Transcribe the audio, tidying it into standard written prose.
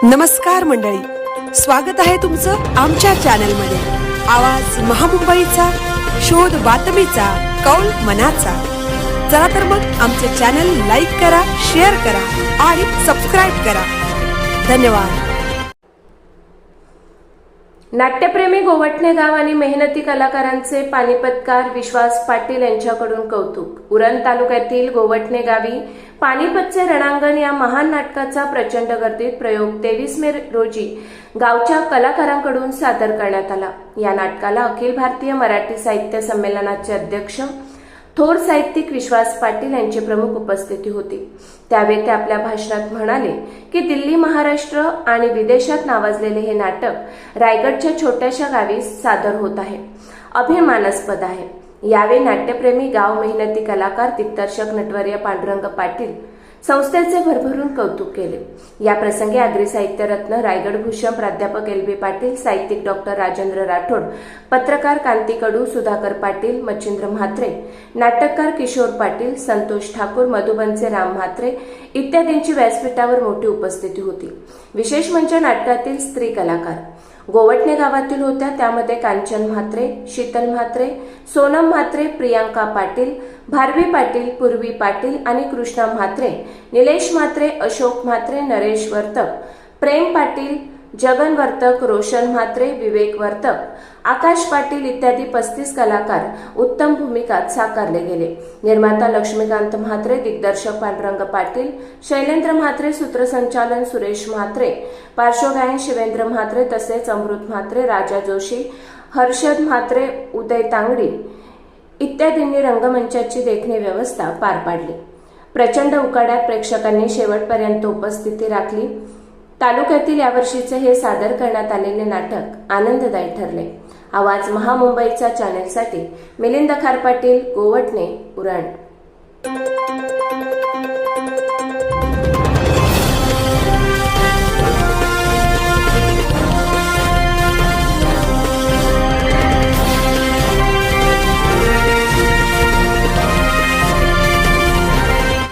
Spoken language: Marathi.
नमस्कार मंडळी, स्वागत आहे तुमचं आमच्या चॅनलमध्ये। आवाज महामुंबईचा, शोध बातमीचा, कौल मनाचा। चला तर मग आमचे चॅनल लाईक करा, शेअर करा आणि सबस्क्राइब करा। धन्यवाद। नाट्यप्रेमी गोवटणे गाव आणि मेहनती कलाकारांचे पानिपतकार विश्वास पाटील यांच्याकडून कौतुक। उरण तालुक्यातील गोवटणे गावी पानिपतचे रणांगण या महान नाटकाचा प्रचंड गर्दीत प्रयोग 23 मे रोजी गावच्या कलाकारांकडून सादर करण्यात आला। या नाटकाला अखिल भारतीय मराठी साहित्य संमेलनाचे अध्यक्ष थोर साहित्यिक विश्वास पाटील यांची प्रमुख उपस्थिती होती। त्यावेळी ते आपल्या भाषणात म्हणाले की दिल्ली, महाराष्ट्र आणि विदेशात नावाजलेले हे नाटक रायगडच्या छोट्याशा गावी सादर होत आहे, अभिमानास्पद आहे। यावेळी नाट्यप्रेमी गाव मेहनती कलाकार दिग्दर्शक नटवर्य पांडुरंग पाटील संस्थेचे भरभरून कौतुक केले। या प्रसंगी अग्री साहित्यरत्न रायगड भूषण प्राध्यापक LB पाटील, साहित्यिक डॉक्टर राजेंद्र राठोड, पत्रकार कांती कडू, सुधाकर पाटील, मच्छिंद्र म्हात्रे, नाटककार किशोर पाटील, संतोष ठाकूर, मधुबनचे राम म्हात्रे इत्यादींची व्यासपीठावर मोठी उपस्थिती होती। विशेष म्हणजे नाटकातील स्त्री कलाकार गोवटणे गावातील होत्या। त्यामध्ये कांचन म्हात्रे, शीतल म्हात्रे, सोनम म्हात्रे, प्रियांका पाटील, भारवी पाटील, पूर्वी पाटील आणि कृष्णा म्हात्रे, निलेश म्हात्रे, अशोक म्हात्रे, नरेश वर्तक, प्रेम पाटील, जगन वर्तक, रोशन म्हात्रे, विवेक वर्तक, आकाश पाटील इत्यादी 35 कलाकार उत्तम भूमिकात साकारले गेले। निर्माता लक्ष्मीकांत म्हात्रे, दिग्दर्शक पांडुरंग पाटील, शैलेंद्र म्हात्रे, सूत्रसंचालन सुरेश म्हात्रे, पार्श्वगायन शिवेंद्र म्हात्रे तसेच अमृत म्हात्रे, राजा जोशी, हर्षद म्हात्रे, उदय तांगडी इत्यादींनी रंगमंचाची देखणी व्यवस्था पार पाडली। प्रचंड उकाड्यात प्रेक्षकांनी शेवटपर्यंत उपस्थिती राखली। तालुक्यातील यावर्षीचे हे सादर करण्यात आलेले नाटक आनंददायी ठरले। आवाज महामुंबईच्या चॅनेलसाठी मिलिंद खारपाटील, गोवटणे, उरण।